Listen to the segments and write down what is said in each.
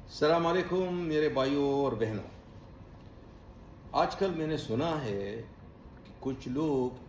अस्सलाम वालेकुम मेरे भाइयों और बहनों। आजकल मैंने सुना है कि कुछ लोग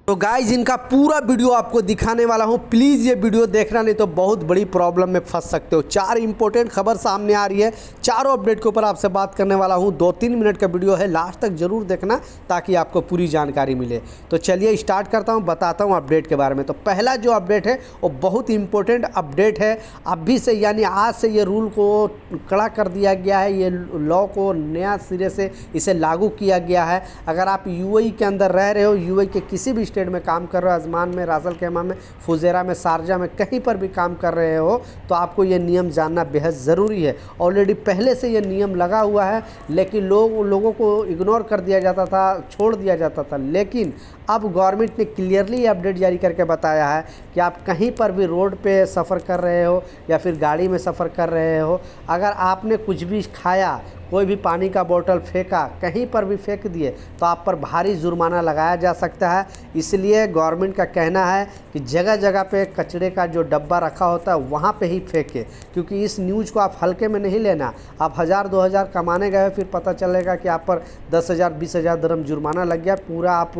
तो गाइज इनका पूरा वीडियो आपको दिखाने वाला हूं, प्लीज़ ये वीडियो देखना, नहीं तो बहुत बड़ी प्रॉब्लम में फंस सकते हो। 4 इंपॉर्टेंट खबर सामने आ रही है, चारों अपडेट के ऊपर आपसे बात करने वाला हूं। 2-3 मिनट का वीडियो है, लास्ट तक जरूर देखना ताकि आपको पूरी जानकारी मिले। तो चलिए स्टार्ट करता हूं, बताता हूं अपडेट के बारे में। तो पहला जो अपडेट है वो बहुत इंपॉर्टेंट अपडेट है। अभी से यानी आज से ये रूल को कड़ा कर दिया गया है, ये लॉ को नया सिरे से इसे लागू किया गया है। अगर आप यूएई के अंदर रह रहे हो, यूएई के किसी भी स्टेट में काम कर रहे हो, अजमान में, रासल खेमा में, फुजेरा में, शारजा में, कहीं पर भी काम कर रहे हो, तो आपको ये नियम जानना बेहद ज़रूरी है। ऑलरेडी पहले से ये नियम लगा हुआ है, लेकिन लोगों को इग्नोर कर दिया जाता था, छोड़ दिया जाता था। लेकिन अब गवर्नमेंट ने क्लियरली अपडेट जारी करके बताया है कि आप कहीं पर भी रोड पे सफ़र कर रहे हो या फिर गाड़ी में सफ़र कर रहे हो, अगर आपने कुछ भी खाया, कोई भी पानी का बोतल फेंका, कहीं पर भी फेंक दिए, तो आप पर भारी जुर्माना लगाया जा सकता है। इसलिए गवर्नमेंट का कहना है कि जगह जगह पे कचरे का जो डब्बा रखा होता है वहाँ पे ही फेंके, क्योंकि इस न्यूज़ को आप हल्के में नहीं लेना। आप 1000-2000 कमाने गए, फिर पता चलेगा कि आप पर 10,000-20,000 दरम जुर्माना लग गया, पूरा आप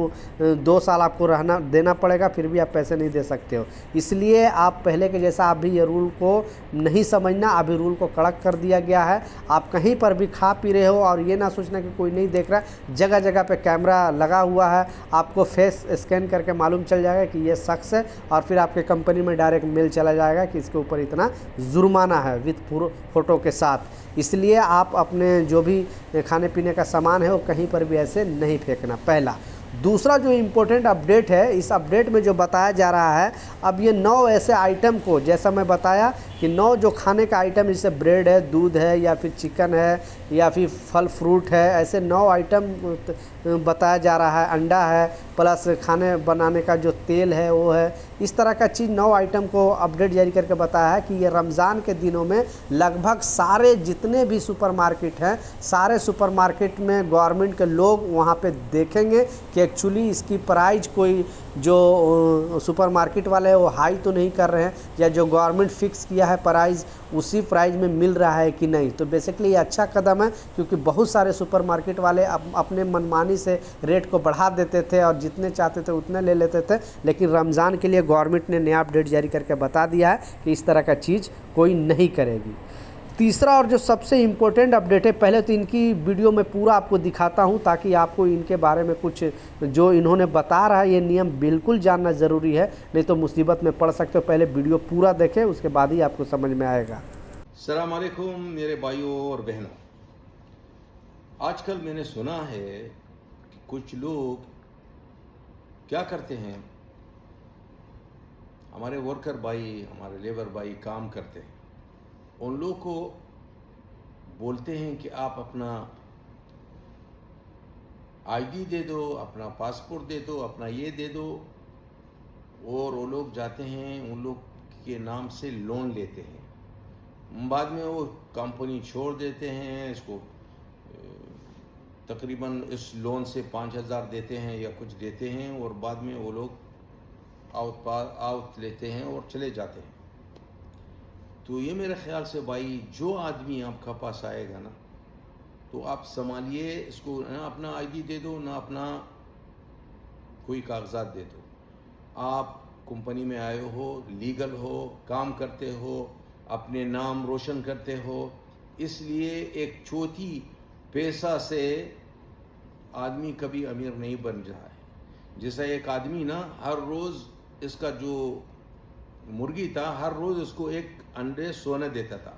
2 साल आपको रहना देना पड़ेगा, फिर भी आप पैसे नहीं दे सकते हो। इसलिए आप पहले के जैसा अभी ये रूल को नहीं समझना, अभी रूल को कड़क कर दिया गया है। आप कहीं पर भी खा पी रहे हो और ये ना सोचना कि कोई नहीं देख रहा है, जगह जगह पे कैमरा लगा हुआ है, आपको फेस स्कैन करके मालूम चल जाएगा कि ये शख्स है, और फिर आपके कंपनी में डायरेक्ट मेल चला जाएगा कि इसके ऊपर इतना जुर्माना है विद फोटो के साथ। इसलिए आप अपने जो भी खाने पीने का सामान है वो कहीं पर भी ऐसे नहीं फेंकना, पहला। दूसरा जो इम्पोर्टेंट अपडेट है, इस अपडेट में जो बताया जा रहा है, अब ये 9 ऐसे आइटम को, जैसा मैं बताया कि 9 जो खाने का आइटम, जैसे ब्रेड है, दूध है, या फिर चिकन है, या फिर फल फ्रूट है, ऐसे 9 आइटम बताया जा रहा है, अंडा है, प्लस खाने बनाने का जो तेल है वो है, इस तरह का चीज़ 9 आइटम को अपडेट जारी करके बताया है कि ये रमज़ान के दिनों में लगभग सारे जितने भी सुपरमार्केट हैं, सारे सुपरमार्केट में गवर्नमेंट के लोग वहाँ पे देखेंगे कि एक्चुअली इसकी प्राइस कोई जो सुपरमार्केट वाले हैं वो हाई तो नहीं कर रहे हैं, या जो गवर्नमेंट फिक्स किया है प्राइस उसी प्राइस में मिल रहा है कि नहीं। तो बेसिकली ये अच्छा कदम है, क्योंकि बहुत सारे सुपरमार्केट वाले अपने मनमानी से रेट को बढ़ा देते थे और जितने चाहते थे उतने ले लेते थे। लेकिन रमज़ान के लिए गवर्नमेंट ने नया अपडेट जारी करके बता दिया है कि इस तरह का चीज़ कोई नहीं करेगी। तीसरा और जो सबसे इम्पोर्टेंट अपडेट है, पहले तो इनकी वीडियो में पूरा आपको दिखाता हूं ताकि आपको इनके बारे में कुछ जो इन्होंने बता रहा है ये नियम बिल्कुल जानना ज़रूरी है, नहीं तो मुसीबत में पड़ सकते हो। पहले वीडियो पूरा देखें, उसके बाद ही आपको समझ में आएगा। अस्सलाम वालेकुम मेरे भाइयों और बहनों। आजकल मैंने सुना है कि कुछ लोग क्या करते हैं, हमारे वर्कर भाई, हमारे लेबर भाई काम करते हैं, उन लोग को बोलते हैं कि आप अपना आईडी दे दो, अपना पासपोर्ट दे दो, अपना ये दे दो, और वो लोग जाते हैं, उन लोग के नाम से लोन लेते हैं। बाद में वो कंपनी छोड़ देते हैं, इसको तकरीबन इस लोन से 5,000 देते हैं या कुछ देते हैं, और बाद में वो लोग आउट लेते हैं और चले जाते हैं। तो ये मेरे ख्याल से भाई, जो आदमी आपका पास आएगा ना, तो आप संभालिए इसको, ना अपना आईडी दे दो, ना अपना कोई कागजात दे दो। आप कंपनी में आए हो, लीगल हो, काम करते हो, अपने नाम रोशन करते हो, इसलिए एक छोटी पैसा से आदमी कभी अमीर नहीं बन रहा है। जैसा एक आदमी ना हर रोज़, इसका जो मुर्गी था, हर रोज़ उसको एक अंडे सोने देता था।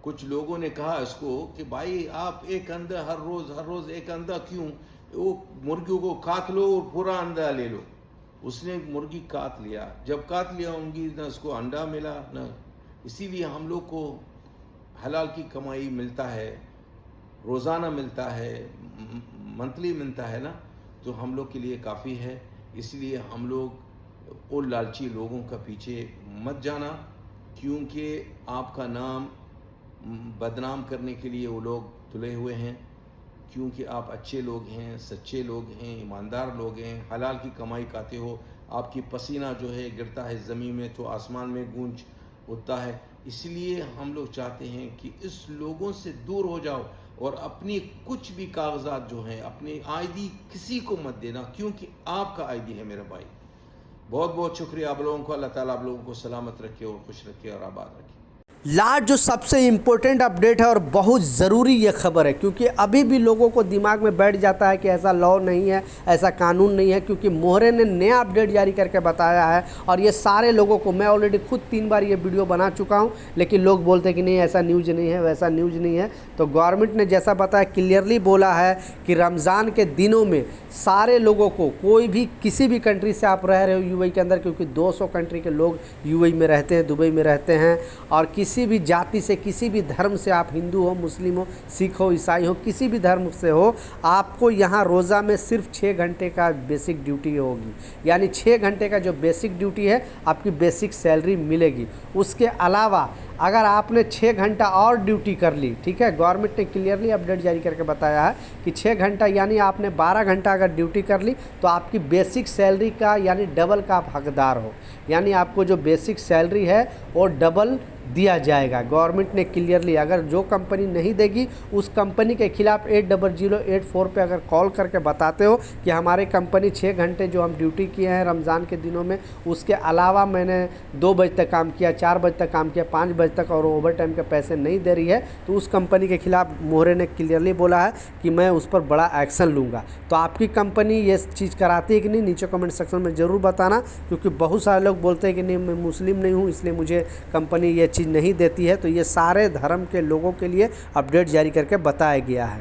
कुछ लोगों ने कहा इसको कि भाई आप एक अंडा हर रोज़ एक अंडा क्यों, वो मुर्गी को काट लो और पूरा अंडा ले लो। उसने मुर्गी काट लिया, जब काट लिया उनकी ना उसको अंडा मिला ना। इसीलिए हम लोग को हलाल की कमाई मिलता है, रोज़ाना मिलता है, मंथली मिलता है ना, तो हम लोग के लिए काफ़ी है। इसलिए हम लोग और लालची लोगों का पीछे मत जाना, क्योंकि आपका नाम बदनाम करने के लिए वो लोग तुले हुए हैं। क्योंकि आप अच्छे लोग हैं, सच्चे लोग हैं, ईमानदार लोग हैं, हलाल की कमाई खाते हो, आपकी पसीना जो है गिरता है ज़मीन में तो आसमान में गूंज होता है। इसलिए हम लोग चाहते हैं कि इस लोगों से दूर हो जाओ और अपनी कुछ भी कागजात जो हैं, अपनी आईडी किसी को मत देना, क्योंकि आपका आईडी है मेरा भाई। बहुत बहुत शुक्रिया आप लोगों को। अल्लाह ताला आप लोगों को सलामत रखे और खुश रखे और आबाद रखे। लास्ट जो सबसे इम्पोर्टेंट अपडेट है और बहुत ज़रूरी ये खबर है, क्योंकि अभी भी लोगों को दिमाग में बैठ जाता है कि ऐसा लॉ नहीं है, ऐसा कानून नहीं है, क्योंकि मोहरे ने नया अपडेट जारी करके बताया है। और ये सारे लोगों को, मैं ऑलरेडी खुद 3 बार ये वीडियो बना चुका हूँ, लेकिन लोग बोलते हैं कि नहीं ऐसा न्यूज़ नहीं है, वैसा न्यूज़ नहीं है। तो गवर्नमेंट ने जैसा बताया, क्लियरली बोला है कि रमज़ान के दिनों में सारे लोगों को, कोई भी किसी भी कंट्री से आप रह रहे हो यूएई के अंदर, क्योंकि 200 कंट्री के लोग यूएई में रहते हैं, दुबई में रहते हैं, और किसी भी जाति से, किसी भी धर्म से, आप हिंदू हो, मुस्लिम हो, सिख हो, ईसाई हो, किसी भी धर्म से हो, आपको यहाँ रोज़ा में सिर्फ 6 घंटे का बेसिक ड्यूटी होगी। यानी 6 घंटे का जो बेसिक ड्यूटी है, आपकी बेसिक सैलरी मिलेगी। उसके अलावा अगर आपने 6 घंटा और ड्यूटी कर ली, ठीक है, गवर्नमेंट ने क्लियरली अपडेट जारी करके बताया है कि 6 घंटा यानी आपने 12 घंटा अगर ड्यूटी कर ली तो आपकी बेसिक सैलरी का यानी डबल का आप हकदार हो। यानी आपको जो बेसिक सैलरी है वो डबल दिया जाएगा। गवर्नमेंट ने क्लियरली, अगर जो कंपनी नहीं देगी उस कंपनी के खिलाफ 800884 पे अगर कॉल करके बताते हो कि हमारे कंपनी 6 घंटे जो हम ड्यूटी किए हैं रमज़ान के दिनों में, उसके अलावा मैंने 2 बजे तक काम किया, 4 बजे तक काम किया, 5 बजे तक, और ओवर टाइम के पैसे नहीं दे रही है, तो उस कंपनी के खिलाफ मोहरे ने क्लियरली बोला है कि मैं उस पर बड़ा एक्शन लूँगा। तो आपकी कंपनी ये चीज़ कराती है कि नहीं, नीचे कमेंट सेक्शन में ज़रूर बताना, क्योंकि बहुत सारे लोग बोलते हैं कि नहीं मैं मुस्लिम नहीं हूँ इसलिए मुझे कंपनी ये चीज़ नहीं देती है। तो ये सारे धर्म के लोगों के लिए अपडेट जारी करके बताया गया है।